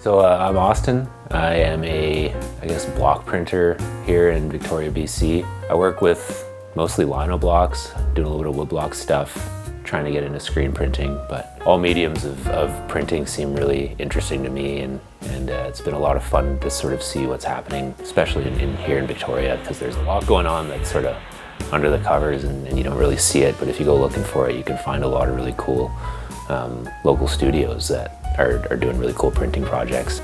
So I'm Austin. I am I guess, block printer here in Victoria, BC. I work with mostly lino blocks, doing a little bit of woodblock stuff, trying to get into screen printing, but all mediums of printing seem really interesting to me, and it's been a lot of fun to sort of see what's happening, especially in here in Victoria, because there's a lot going on that's sort of under the covers and you don't really see it, but if you go looking for it, you can find a lot of really cool local studios that are doing really cool printing projects.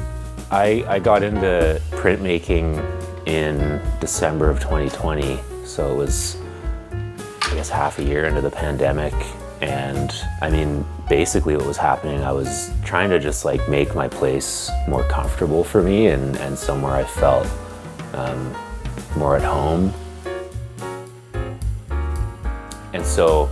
I got into printmaking in December of 2020, so it was, I guess, half a year into the pandemic. And I mean, basically what was happening, I was trying to just like make my place more comfortable for me and somewhere I felt more at home. And so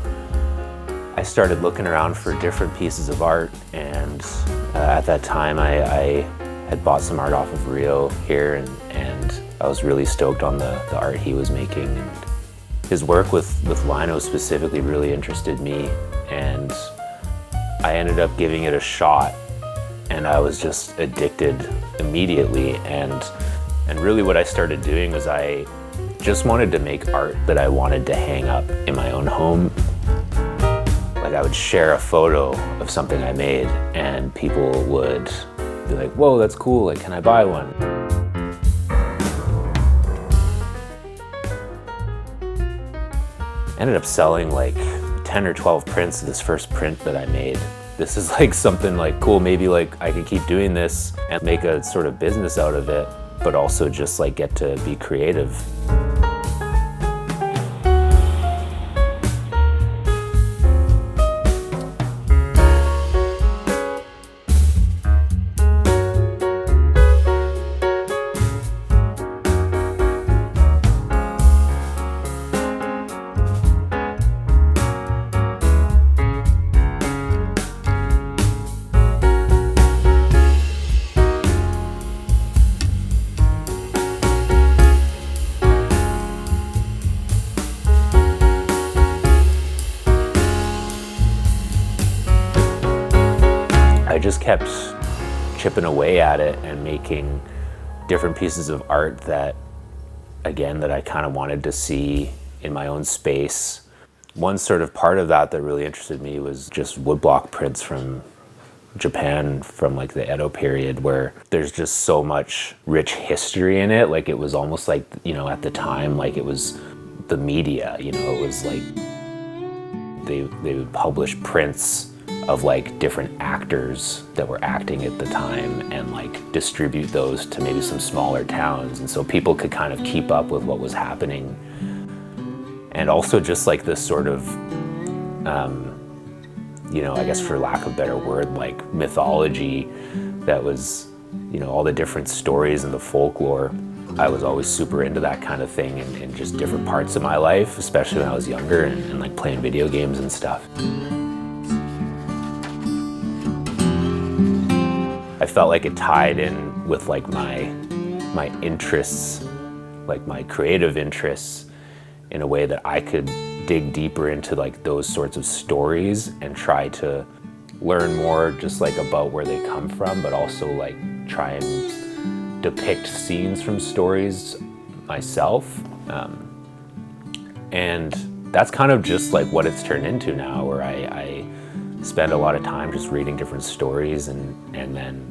I started looking around for different pieces of art, and at that time I had bought some art off of Rio here, and I was really stoked on the art he was making. And his work with lino specifically really interested me, and I ended up giving it a shot, and I was just addicted immediately. And really what I started doing was I just wanted to make art that I wanted to hang up in my own home. Like, I would share a photo of something I made and people would be like, whoa, that's cool, like, can I buy one? I ended up selling like 10 or 12 prints of this first print that I made. This is like something like cool, maybe like I could keep doing this and make a sort of business out of it, but also just like get to be creative. I just kept chipping away at it and making different pieces of art that, again, that I kind of wanted to see in my own space. One sort of part of that really interested me was just woodblock prints from Japan from like the Edo period, where there's just so much rich history in it. Like, it was almost like, you know, at the time, like it was the media, you know, it was like they would publish prints of like different actors that were acting at the time and like distribute those to maybe some smaller towns, and so people could kind of keep up with what was happening. And also just like this sort of you know, I guess for lack of a better word, like mythology that was, you know, all the different stories and the folklore. I was always super into that kind of thing in just different parts of my life, especially when I was younger and like playing video games and stuff. I felt like it tied in with like my interests, like my creative interests, in a way that I could dig deeper into like those sorts of stories and try to learn more just like about where they come from, but also like try and depict scenes from stories myself. And that's kind of just like what it's turned into now, where I spend a lot of time just reading different stories, and then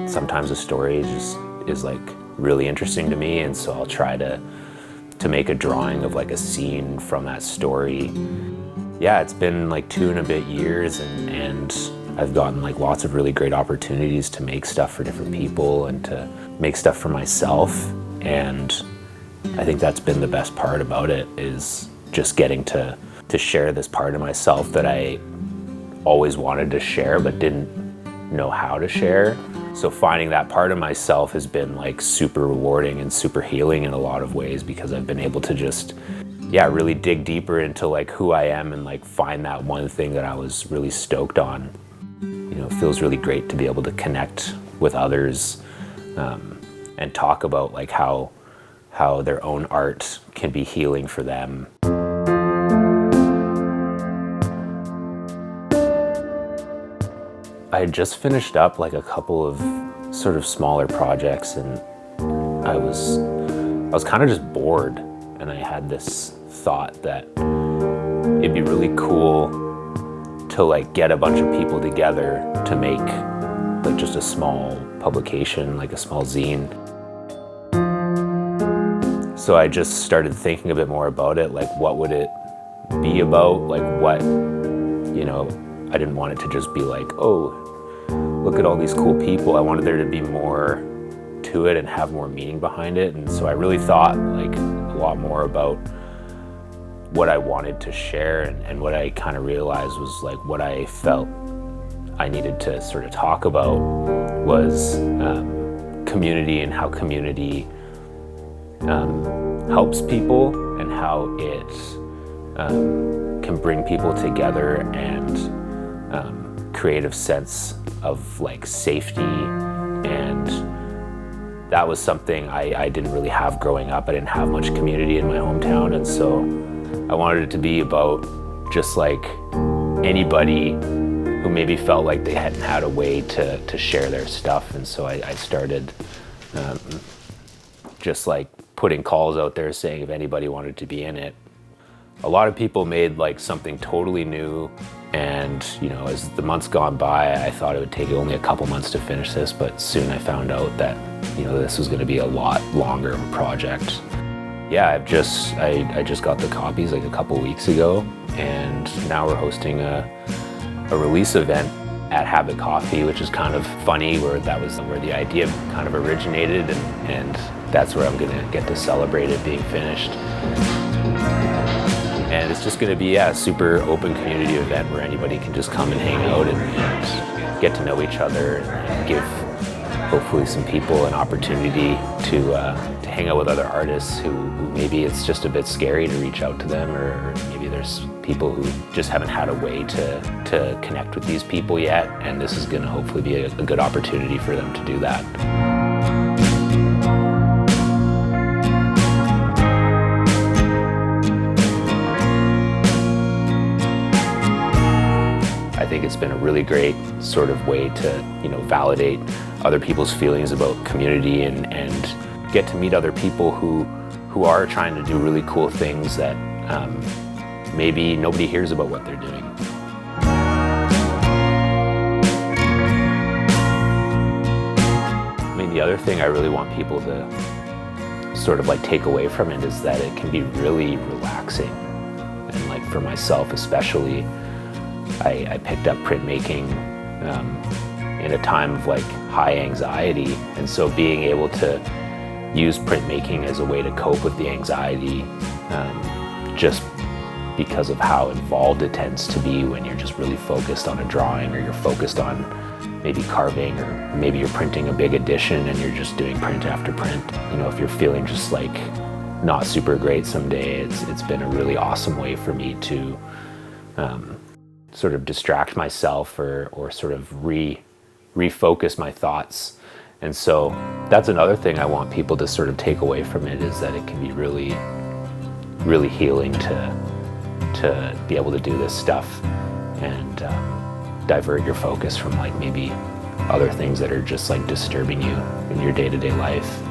sometimes a story just is like really interesting to me, and so I'll try to make a drawing of like a scene from that story. Yeah, it's been like 2 and a bit years, and I've gotten like lots of really great opportunities to make stuff for different people and to make stuff for myself, and I think that's been the best part about it, is just getting to share this part of myself that I always wanted to share but didn't know how to share. So finding that part of myself has been like super rewarding and super healing in a lot of ways, because I've been able to just, yeah, really dig deeper into like who I am and like find that one thing that I was really stoked on. You know, it feels really great to be able to connect with others and talk about like how their own art can be healing for them. I had just finished up like a couple of sort of smaller projects, and I was kind of just bored, and I had this thought that it'd be really cool to like get a bunch of people together to make like just a small publication, like a small zine. So I just started thinking a bit more about it, like what would it be about, like what, you know, I didn't want it to just be like, oh, look at all these cool people. I wanted there to be more to it and have more meaning behind it. And so I really thought like a lot more about what I wanted to share, and what I kind of realized was like what I felt I needed to sort of talk about was community, and how community helps people, and how it can bring people together and create a sense of like safety. And that was something I didn't really have growing up. I didn't have much community in my hometown, and so I wanted it to be about just like anybody who maybe felt like they hadn't had a way to share their stuff. And so I started just like putting calls out there saying if anybody wanted to be in it. A lot of people made like something totally new, and you know, as the months gone by, I thought it would take only a couple months to finish this, but soon I found out that, you know, this was going to be a lot longer of a project. Yeah, I just got the copies like a couple weeks ago, and now we're hosting a release event at Habit Coffee, which is kind of funny, where that was where the idea kind of originated, and that's where I'm gonna get to celebrate it being finished. And it's just gonna be a super open community event where anybody can just come and hang out and get to know each other, and give hopefully some people an opportunity to hang out with other artists who maybe it's just a bit scary to reach out to them, or maybe there's people who just haven't had a way to connect with these people yet, and this is going to hopefully be a good opportunity for them to do that. I think it's been a really great sort of way to, you know, validate other people's feelings about community, and get to meet other people who are trying to do really cool things that maybe nobody hears about what they're doing. I mean, the other thing I really want people to sort of like take away from it is that it can be really relaxing. And like for myself especially, I picked up printmaking in a time of like high anxiety, and so being able to use printmaking as a way to cope with the anxiety, just because of how involved it tends to be when you're just really focused on a drawing, or you're focused on maybe carving, or maybe you're printing a big edition and you're just doing print after print. You know, if you're feeling just like not super great someday, it's been a really awesome way for me to sort of distract myself, or sort of refocus my thoughts. And so that's another thing I want people to sort of take away from it, is that it can be really, really healing to be able to do this stuff and divert your focus from like maybe other things that are just like disturbing you in your day-to-day life.